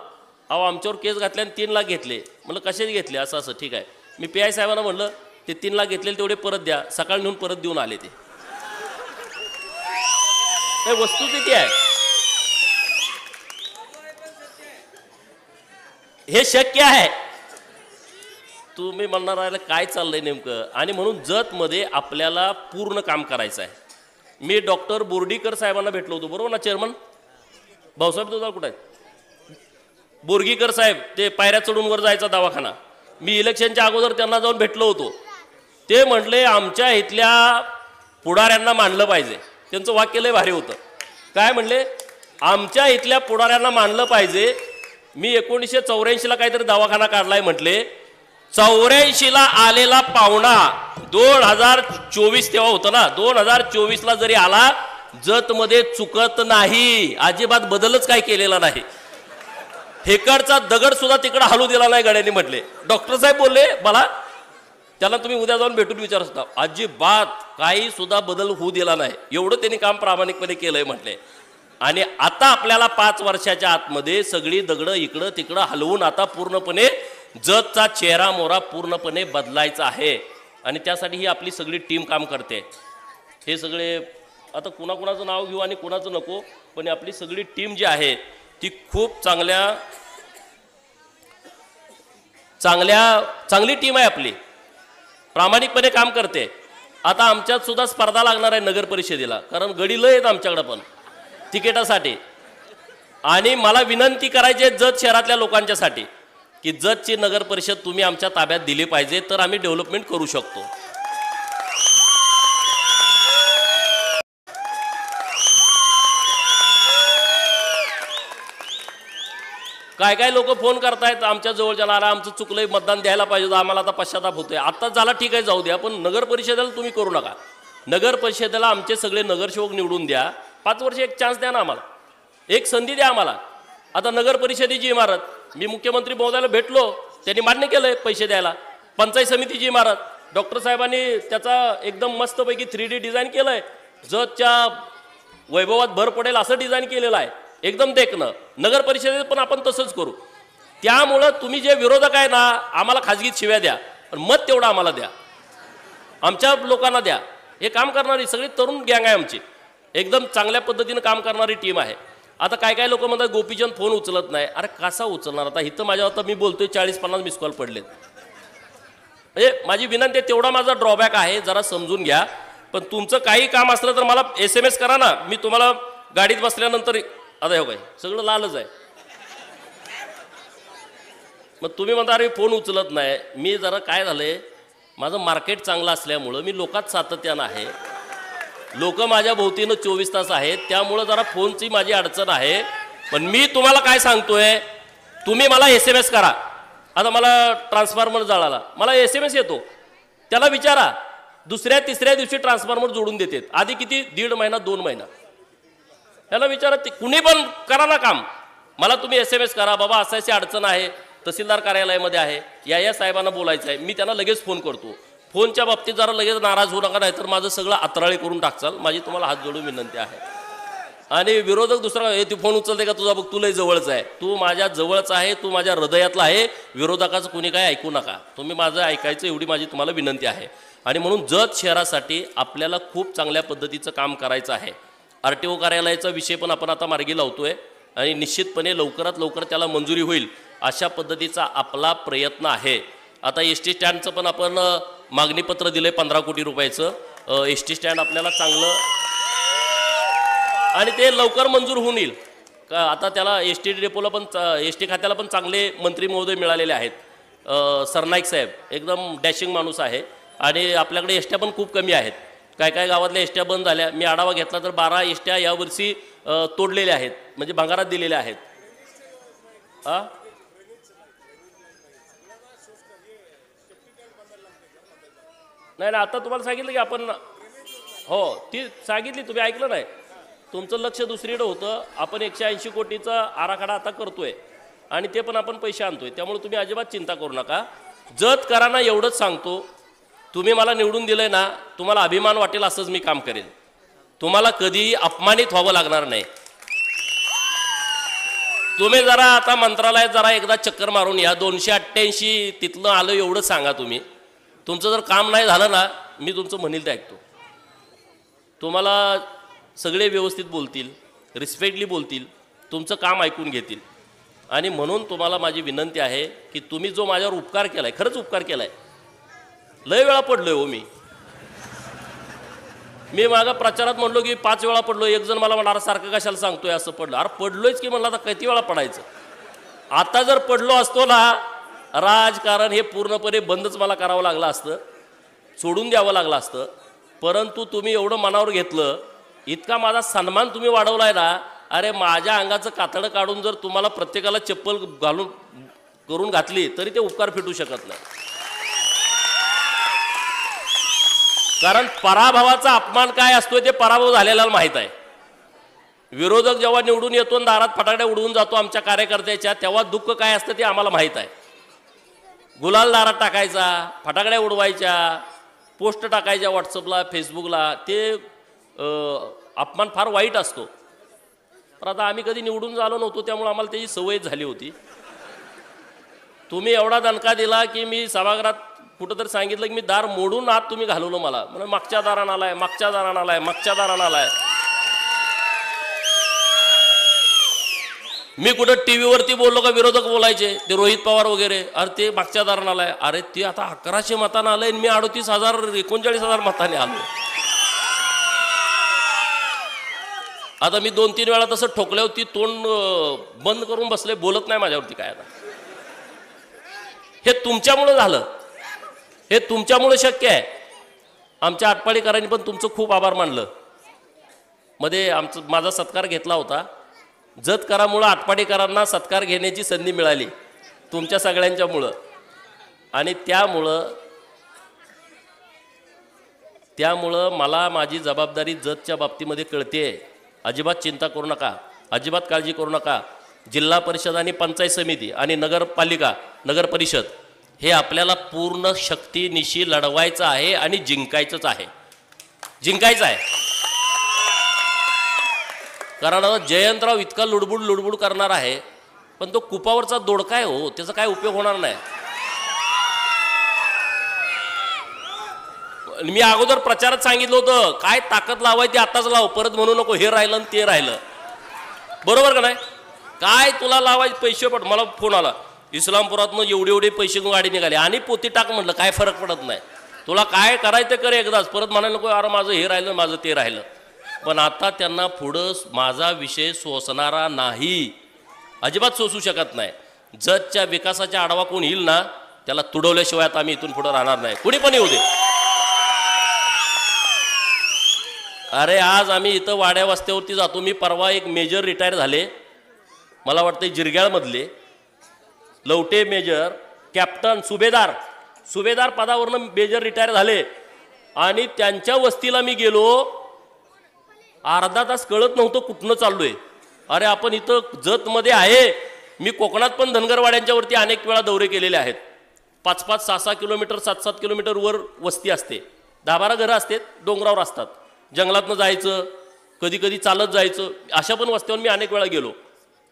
अहो आमच्यावर केस घातल्याने 3 लाख घेतले. म्हणलं कशाचे घेतले? असं असं. ठीक आहे, मी PI साहेबांना म्हणलं ते 3 लाख घेतलेले तेवढे परत द्या. सकाळी नेऊन परत देऊन आले. ते वस्तुस्थिती आहे, हे शक्य आहे. तुम्ही म्हणणार आहे काय चाललंय नेमकं? आणि म्हणून जतमध्ये आपल्याला पूर्ण काम करायचं आहे. मी डॉक्टर बोर्डीकर साहेबांना भेटलो होतो, बरोबर ना चेअरमन? भाऊसाहेब तुझा कुठं आहे? बोर्गीकर साहेब, ते पायऱ्या चढून वर जायचा दवाखाना. मी इलेक्शनच्या अगोदर त्यांना जाऊन भेटलो होतो. ते म्हटले आमच्या इथल्या पुढाऱ्यांना मानलं पाहिजे. त्यांचं वाक्य लय भारी होतं. काय म्हणले? आमच्या इथल्या पुढाऱ्यांना मानलं पाहिजे. मी 1984ला काहीतरी दवाखाना काढलाय म्हटले. 84ला आलेला पाहुणा 2024 तेव्हा होतं ना, 2024ला जरी आला, जतमध्ये चुकत नाही, अजिबात बदलच काय केलेला नाही. हेकडचा दगड सुद्धा तिकडे हलू दिला नाही गड्यांनी म्हटले. डॉक्टर साहेब बोलले मला, त्याला तुम्ही उद्या जाऊन भेटून विचारू शकता, अजिबात काही सुद्धा बदल होऊ दिला नाही. एवढं त्यांनी काम प्रामाणिकपणे केलंय म्हटले. आणि आता आपल्याला 5 वर्षाच्या आतमध्ये सगळी दगडं इकडं तिकडं हलवून आता पूर्णपणे जतचा चेहरा मोरा पूर्णपणे बदलायचा आहे. आणि त्यासाठी ही आपली सगळी टीम काम करते. हे सगळे आता कुणाकुणाचं नाव घेऊ आणि कुणाचं नको, पण आपली सगळी टीम जी आहे ती खूप चांगली टीम आहे आपली, प्रामाणिकपणे काम करते. आता आमच्यात सुद्धा स्पर्धा लागणार आहे नगर परिषदेला, कारण गडी लय आहेत आमच्याकडे पण तिकिटासाठी. आणि मला विनंती करायची आहे जत शहरातल्या लोकांच्यासाठी की जतची नगर परिषद तुम्ही आमच्या ताब्यात दिली पाहिजे, तर आम्ही डेव्हलपमेंट करू शकतो. काय काय लोक फोन करतायत आमच्या जवळच्याला, आमचं चुकलंय, मतदान द्यायला पाहिजे, आम्हाला आता पश्चाताप होतोय. आता झाला ठीक आहे, जाऊ द्या, पण नगर परिषदेला तुम्ही करू नका. नगर परिषदेला आमचे सगळे नगरसेवक निवडून द्या. 5 वर्ष एक चान्स द्या ना आम्हाला, एक संधी द्या आम्हाला. आता नगर परिषदेची इमारत मी मुख्यमंत्री महोदयाला भेटलो, त्यांनी मान्य केलंय पैसे द्यायला. पंचायत समितीची इमारत डॉक्टर साहेबांनी त्याचा एकदम मस्तपैकी 3D डिझाईन केलंय, जतच्या वैभवात भर पडेल असं डिझाईन केलेलं आहे, एकदम देखणं. नगर परिषदेत पण आपण तसंच करू. त्यामुळं तुम्ही जे विरोधक आहे ना, आम्हाला खाजगीत शिव्या द्या, पण मत तेवढं आम्हाला द्या, आमच्या लोकांना द्या. हे काम करणारी सगळी तरुण गँग आहे आमची, एकदम चांगल्या पद्धतीनं काम करणारी टीम आहे. आता काय काय लोक म्हणतात गोपीचंद फोन उचलत नाही. अरे कसा उचलणार? आता इथं माझ्या आता मी बोलतोय 40-50 मिस कॉल पडलेत. म्हणजे माझी विनंती आहे, तेवढा माझा ड्रॉबॅक आहे, जरा समजून घ्या. पण तुमचं काही काम असलं तर मला SMS करा ना, मी तुम्हाला गाडीत बसल्यानंतर. आता हो काय सगळं लालच आहे. मग तुम्ही म्हणता अरे फोन उचलत नाही. मी जरा काय झालंय, माझं मार्केट चांगलं असल्यामुळं मी लोकात सातत्यानं आहे. लोक माझ्या भोवतीनं 24 तास आहेत, त्यामुळं जरा फोनची माझी अडचण आहे. पण मी तुम्हाला काय सांगतोय, तुम्ही मला SMS करा. आता मला ट्रान्सफॉर्मर जळाला, मला SMS येतो, त्याला विचारा, दुसऱ्या तिसऱ्या दिवशी ट्रान्सफॉर्मर जोडून देतात. आधी किती 1.5 महिना 2 महिना, त्याला विचारा. ते कुणी पण करा ना काम, मला तुम्ही SMS करा, बाबा असायची अडचण आहे, तहसीलदार कार्यालयामध्ये आहे, या साहेबांना बोलायचं आहे. मी त्यांना लगेच फोन करतो. फोनच्या बाबतीत जरा लगेच नाराज होऊ नका, नाही तर माझं सगळं अतराळी करून टाकचाल. माझी तुम्हाला हात जोडून विनंती आहे. आणि विरोधक दुसरा, हे ती फोन उचलते का तुझा, बघ तुला जवळच आहे, तू माझ्या जवळच आहे, तू माझ्या हृदयातला आहे. विरोधकाचं कुणी काय ऐकू नका, तुम्ही माझं ऐकायचं, एवढी माझी तुम्हाला विनंती आहे. आणि म्हणून जत शहरासाठी आपल्याला खूप चांगल्या पद्धतीचं काम करायचं आहे. RTO कार्यालयाचा विषय पण आपण आता मार्गी लावतोय आणि निश्चितपणे लवकरात लवकर त्याला मंजुरी होईल अशा पद्धतीचा आपला प्रयत्न आहे. आता ST स्टँडचं पण आपण मागणीपत्र दिलं आहे 15 कोटी रुपयाचं. ST स्टँड आपल्याला चांगलं आणि ते लवकर मंजूर होऊन येईल का. आता त्याला ST डेपोला पण ST खात्याला पण चांगले मंत्री महोदय मिळालेले आहेत. सरनाईक साहेब एकदम डॅशिंग माणूस आहे. आणि आपल्याकडे एसट्या पण खूप कमी आहेत. काय काय गावातल्या एसट्या बंद झाल्या. मी आढावा घेतला तर 12 एसट्या यावर्षी तोडलेल्या आहेत, म्हणजे भंगारात दिलेल्या आहेत. नाही आता तुम्हाला सांगितलं की आपण, हो ती सांगितली, तुम्ही ऐकलं नाही. तुमचं लक्ष दुसरीकडे होतं. आपण 180 कोटीचा आराखडा आता करतोय आणि ते पण आपण पैसे आणतोय. त्यामुळे तुम्ही अजिबात चिंता करू नका. जत करा ना, एवढंच सांगतो. तुम्ही मला निवडून दिलंय ना, तुम्हाला अभिमान वाटेल असंच मी काम करेन. तुम्हाला कधीही अपमानित व्हावं लागणार नाही. तुम्ही जरा आता मंत्रालयात जरा एकदा चक्कर मारून या. 288 तिथलं आलं एवढं सांगा. तुम्ही तुमचं जर काम नाही झालं ना, मी तुमचं म्हणेल ते ऐकतो. तुम्हाला सगळे व्यवस्थित बोलतील, रिस्पेक्टली बोलतील, तुमचं काम ऐकून घेतील. आणि म्हणून तुम्हाला माझी विनंती आहे की तुम्ही जो माझ्यावर उपकार केलाय, खरंच उपकार केलाय. लय वेळा पडलोय हो मी मागं प्रचारात म्हणलो की 5 वेळा पडलो. एक जण मला म्हणणार सारखं कशाला सांगतोय असं पडलं. अरे पडलोयच की म्हणलं, आता किती वेळा पडायचं. आता जर पडलो असतो ना, राजकारण हे पूर्णपणे बंदच मला करावं लागलं असतं, सोडून द्यावं लागलं असतं. परंतु तुम्ही एवढं मनावर घेतलं, इतका माझा सन्मान तुम्ही वाढवलाय ना. अरे माझ्या अंगाचं कातडं काढून जर तुम्हाला प्रत्येकाला चप्पल घालून करून घातली तरी ते उपकार फिटू शकत नाही. कारण पराभवाचा अपमान काय असतोय ते पराभव झालेला माहीत आहे. विरोधक जेव्हा निवडून येतो आणि दारात फटाकड्या उडवून जातो आमच्या कार्यकर्त्याच्या, तेव्हा दुःख काय असतं ते आम्हाला माहीत आहे. गुलाल दारात टाकायचा, फटाकड्या उडवायच्या, पोस्ट टाकायच्या व्हॉट्सअपला, फेसबुकला, ते अपमान फार वाईट असतो. पण आता आम्ही कधी निवडून झालो नव्हतो, त्यामुळे आम्हाला त्याची सवय झाली होती. तुम्ही एवढा दणका दिला की मी सभागृहात कुठंतरी सांगितलं की मी दार मोडून आत तुम्ही घालवलं मला. म्हणून मागच्या दारानं आलाय, मागच्या दारानं आलाय, मागच्या दारानं आलाय. मी कुठं टीव्हीवरती बोललो का विरोधक बोलायचे ते रोहित पवार वगैरे, अरे ते मागच्या दारानं आलाय. अरे ते आता 1100 मतानं आलंय, मी 38,000 39,000 मताने आलो. आता मी 2-3 वेळा तसं ठोकल्या होती, तोंड बंद करून बसले, बोलत नाही माझ्यावरती काय. आता हे तुमच्यामुळं झालं, हे तुमच्यामुळे शक्य आहे. आमच्या आटपाडीकरांनी पण तुमचं खूप आभार मानलं. मध्ये माझा सत्कार घेतला होता. जत करामुळं आटपाडीकरांना सत्कार घेण्याची संधी मिळाली तुमच्या सगळ्यांच्यामुळं. आणि त्यामुळं मला माझी जबाबदारी जतच्या बाबतीमध्ये कळते. अजिबात चिंता करू नका, अजिबात काळजी करू नका. जिल्हा परिषद आणि पंचायत समिती आणि नगरपालिका, नगर परिषद हे आपल्याला पूर्ण शक्तीनिशी लढवायचं आहे आणि जिंकायचंच आहे, जिंकायचं आहे. कारण आता जयंतराव इतका लुडबुड करणार आहे, पण तो कुपावरचा दोडका आहे हो, त्याचा काय उपयोग होणार नाही. मी अगोदर प्रचारात सांगितलं होतं काय ताकद लावायची आताच लाव, परत म्हणू नको हे राहिलं आणि ते राहिलं. बरोबर का नाही. काय तुला लावायचे पैसे पड. मला फोन आला इस्लामपुरातनं एवढे पैसे गाडी निघाले आणि पोती टाक. म्हटलं काय फरक पडत नाही, तुला काय करायचं ते कर एकदाच, परत म्हणायला नको अरे माझं हे राहिलं माझं ते राहिलं. पण आता त्यांना पुढं माझा विषय सोसणारा नाही, अजिबात सोसू शकत नाही. जतच्या विकासाच्या आढावा कोण येईल ना त्याला तुडवल्याशिवाय आता आम्ही इथून पुढे राहणार नाही, कुणी पण येऊ दे. अरे आज आम्ही इथं वाड्या वस्त्यावरती जातो. मी परवा एक मेजर रिटायर झाले, मला वाटतं जिरग्याळमधले लवटे मेजर, कॅप्टन, सुभेदार पदावरनं मेजर रिटायर झाले आणि त्यांच्या वस्तीला मी गेलो. अर्धा तास कळत नव्हतं कुठनं चाललोय. अरे आपण इथं जतमध्ये आहे. मी कोकणात पण धनगरवाड्यांच्या वरती अनेक वेळा दौरे केलेले आहेत. 5-5, 6-6 किलोमीटर, 7-7 किलोमीटर वर वस्ती असते. 10-12 घरं असतात, डोंगरावर असतात. जंगलातनं जायचं, कधी कधी चालत जायचं. अशा पण वस्त्यावर मी अनेक वेळा गेलो.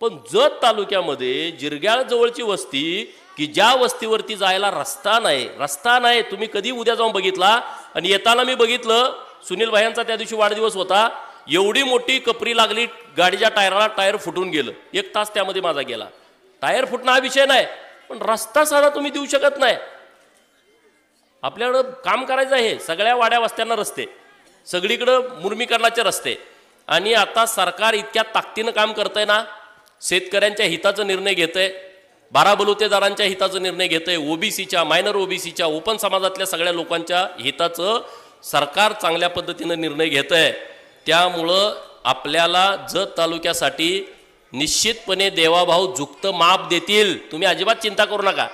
पण जत तालुक्यामध्ये जिरग्याळ जवळची वस्ती की ज्या वस्तीवरती जायला रस्ता नाही. तुम्ही कधी उद्या जाऊन बघितला. आणि येताना मी बघितलं, सुनील भायांचा त्या दिवशी वाढदिवस होता. एवढी मोठी कपरी लागली गाडीच्या टायराला, टायर फुटून गेलं. 1 तास त्यामध्ये माझा गेला. टायर फुटणं हा विषय नाही, पण रस्ता साधा तुम्ही देऊ शकत नाही. आपल्याकडं काम करायचं आहे. सगळ्या वाड्या वस्त्यांना रस्ते, सगळीकडं मुर्मीकरणाचे रस्ते. आणि आता सरकार इतक्या ताकदीनं काम करतंय ना, शेतकऱ्यांच्या हिताचा निर्णय घेतंय, बाराबलुतेदारांच्या हिताचा निर्णय घेतंय, ओबीसीच्या, मायनर ओबीसीच्या, ओपन समाजातल्या सगळ्या लोकांच्या हिताचं सरकार चांगल्या पद्धतीनं निर्णय घेतंय. त्यामुळं आपल्याला जत तालुक्यासाठी निश्चितपणे देवाभाऊ झुकतं माप देतील. तुम्ही अजिबात चिंता करू नका,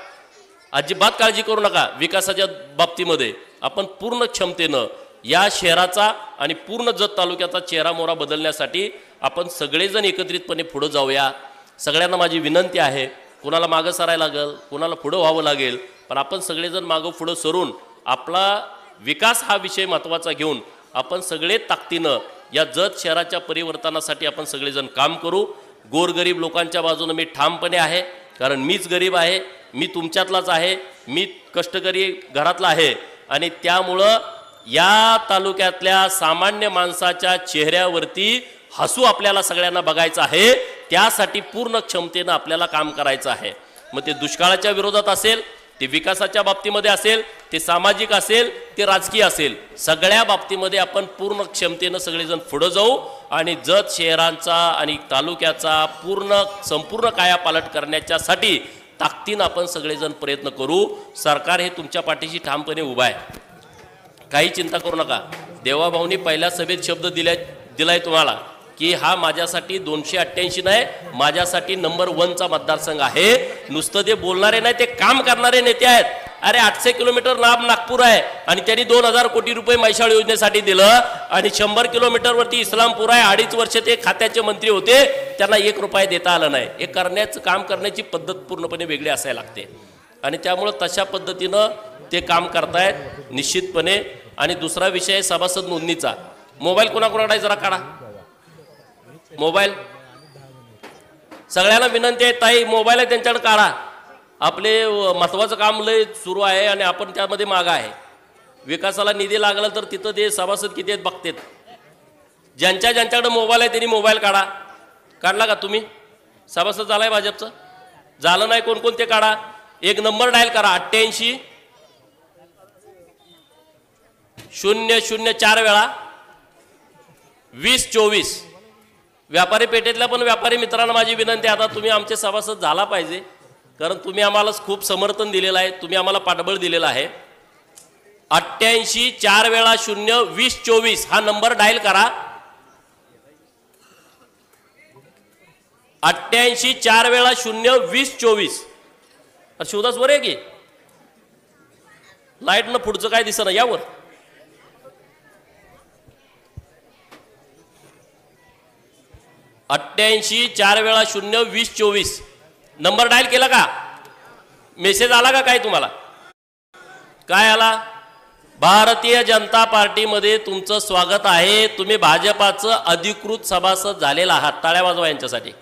अजिबात काळजी करू नका. विकासाच्या बाबतीमध्ये आपण पूर्ण क्षमतेनं या शहराचा आणि पूर्ण जत तालुक्याचा चेहरा मोहरा बदलण्यासाठी आपण सगळेजण एकत्रितपणे पुढे जाऊया. सगळ्यांना माझी विनंती आहे, कोणाला मागं सरायला लागेल, कोणाला पुढं व्हावं लागेल, पण आपण सगळेजण मागं पुढं सरून आपला विकास हा विषय महत्त्वाचा घेऊन आपण सगळे ताकदीनं या जत शहराच्या परिवर्तनासाठी आपण सगळेजण काम करू. गोरगरीब लोकांच्या बाजूने मी ठामपणे आहे, कारण मीच गरीब आहे, मी तुमच्यातलाच आहे, मी कष्टकरी घरातला आहे. आणि त्यामुळं या तालुक्यातल्या सामान्य माणसाच्या चेहऱ्यावरती हसू आपल्याला सगळ्यांना बघायचं आहे. त्यासाठी पूर्ण क्षमतेनं आपल्याला काम करायचं आहे. मग ते दुष्काळाच्या विरोधात असेल, ते विकासाच्या बाबतीमध्ये असेल, ते सामाजिक असेल, ते राजकीय असेल, सगळ्या बाबतीमध्ये आपण पूर्ण क्षमतेनं सगळेजण पुढे जाऊ आणि जत शहरांचा आणि तालुक्याचा संपूर्ण कायापालट करण्याच्यासाठी ताकदीनं आपण सगळेजण प्रयत्न करू. सरकार हे तुमच्या पाठीशी ठामपणे उभा आहे, काही चिंता करू नका. देवाभाऊनी पहिल्या सभेत शब्द दिलाय तुम्हाला की हा माझ्यासाठी 288 नाही, माझ्यासाठी नंबर 1चा मतदारसंघ आहे. नुसतं ते बोलणारे नाही, ते काम करणारे नेते आहेत. अरे 800 किलोमीटर लांब नागपूर आहे आणि त्यांनी 2000 कोटी रुपये मैशाळ योजनेसाठी दिलं. आणि 100 किलोमीटरवरती इस्लामपूर आहे, 2.5 वर्ष ते खात्याचे मंत्री होते, त्यांना 1 रुपया देता आला नाही. हे काम करण्याची पद्धत पूर्णपणे वेगळी असायला लागते. आणि त्यामुळं तशा पद्धतीनं ते काम करतायत निश्चितपणे. आणि दुसरा विषय सभासद नोंदणीचा. मोबाईल कोणाकोणाकडे जरा काढा, मोबाईल सगळ्यांना विनंती आहे. ताई मोबाईल आहे त्यांच्याकडे काढा. आपले महत्त्वाचं काम लय सुरू आहे आणि आपण त्यामध्ये मागं आहे. विकासाला निधी लागला तर तिथं ते सभासद किती आहेत बघतात. ज्यांच्याकडे मोबाईल आहे त्यांनी मोबाईल काढा. काढला का तुम्ही? सभासद झालाय भाजपचं? झालं नाही कोण कोण ते काढा. एक नंबर डायल करा, 88 004 वेळा 2024. व्यापारी पेठेतल्या पण व्यापारी मित्रांना माझी विनंती आहे, आता तुम्ही आमचे सभासद झाला पाहिजे, कारण तुम्ही आम्हाला खूप समर्थन दिलेलं आहे, तुम्ही आम्हाला पाठबळ दिलेलं आहे. 88 4 वेळा 0 2024 हा नंबर डायल करा. 88 4 वेळा 0 2024. शिवदास वर आहे की लाईट न पुढचं काय दिसत नाही यावर. 88 4 वेळा 0 2024 नंबर डायल केला का? मेसेज आला का काय तुम्हाला? काय आला? भारतीय जनता पार्टीमध्ये तुमचं स्वागत आहे, तुम्ही भाजपाचं अधिकृत सभासद झालेला आहात. टाळ्या वाजवा यांच्यासाठी.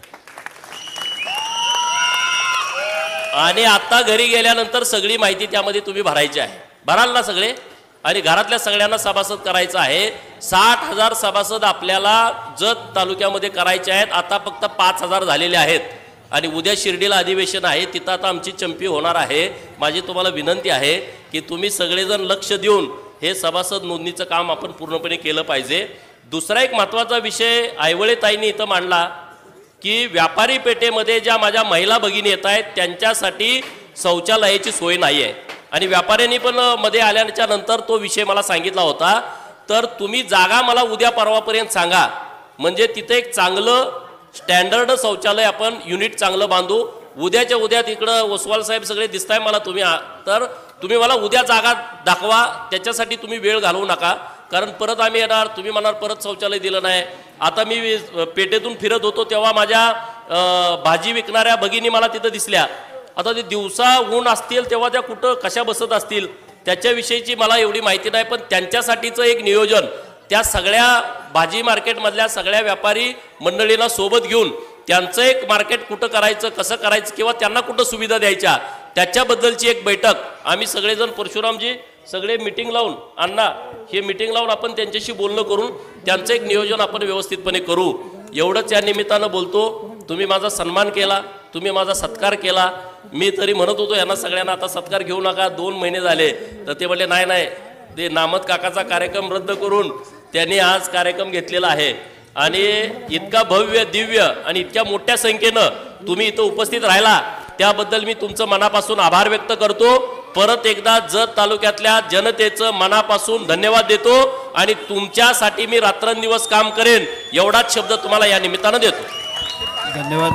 आणि आता घरी गेल्यानंतर सगळी माहिती त्यामध्ये तुम्ही भरायची आहे. भराल ना सगळे? आणि घरातल्या सगळ्यांना सभासद करायचं आहे. 60,000 सभासद आपल्याला जत तालुक्यामध्ये करायचे आहेत. आता फक्त 5,000 झालेले आहेत. आणि उद्या शिर्डीला अधिवेशन आहे, तिथं आता आमची चंपी होणार आहे. माझी तुम्हाला विनंती आहे की तुम्ही सगळेजण लक्ष देऊन हे सभासद नोंदणीचं काम आपण पूर्णपणे केलं पाहिजे. दुसरा एक महत्त्वाचा विषय आयवळे ताईंनी इथं मांडला की व्यापारी पेठेमध्ये ज्या माझ्या महिला भगिनी येत आहेत त्यांच्यासाठी शौचालयाची सोय नाही आहे. आणि व्यापाऱ्यांनी पण मध्ये आल्याच्या नंतर तो विषय मला सांगितला होता तर तुम्ही जागा मला उद्या परवापर्यंत सांगा, म्हणजे तिथे एक चांगलं स्टँडर्ड शौचालय आपण युनिट चांगलं बांधू. उद्याच्या उद्या तिकडं ओसवाल साहेब सगळे दिसताय मला तुम्ही, तर तुम्ही मला उद्या जागा दाखवा. त्याच्यासाठी तुम्ही वेळ घालवू नका, कारण परत आम्ही येणार, तुम्ही म्हणाल परत शौचालय दिलं नाही. आता मी पेठेतून फिरत होतो तेव्हा माझ्या भाजी विकणाऱ्या भगिनी मला तिथं दिसल्या. आता ते दिवसा ऊन असतील तेव्हा त्या कुठं कशा बसत असतील त्याच्याविषयीची मला एवढी माहिती नाही, पण त्यांच्यासाठीचं एक नियोजन त्या सगळ्या भाजी मार्केटमधल्या सगळ्या व्यापारी मंडळींना सोबत घेऊन त्यांचं एक मार्केट कुठं करायचं, कसं करायचं, किंवा त्यांना कुठं सुविधा द्यायच्या त्याच्याबद्दलची एक बैठक आम्ही सगळेजण परशुरामजी सगळे मिटिंग लावून, अण्णा हे मिटिंग लावून आपण त्यांच्याशी बोलणं करून त्यांचं एक नियोजन आपण व्यवस्थितपणे करू. एवढंच या निमित्तानं बोलतो. तुम्ही माझा सन्मान केला, तुम्ही माझा सत्कार केला. मी तरी म्हणत होतो यांना सगळ्यांना आता सत्कार घेऊ नका, 2 महिने झाले, तर ते म्हणले नाही नाही, ते नामत काकाचा कार्यक्रम रद्द करून त्यांनी आज कार्यक्रम घेतलेला आहे. आणि इतका भव्य दिव्य आणि इतक्या मोठ्या संख्येनं तुम्ही इथं उपस्थित राहिला त्याबद्दल मी तुमचं मनापासून आभार व्यक्त करतो. परत एकदा जत तालुक्यातल्या जनतेचं मनापासून धन्यवाद देतो आणि तुमच्यासाठी मी रात्रंदिवस काम करेन एवढाच शब्द तुम्हाला या निमित्तानं देतो. धन्यवाद.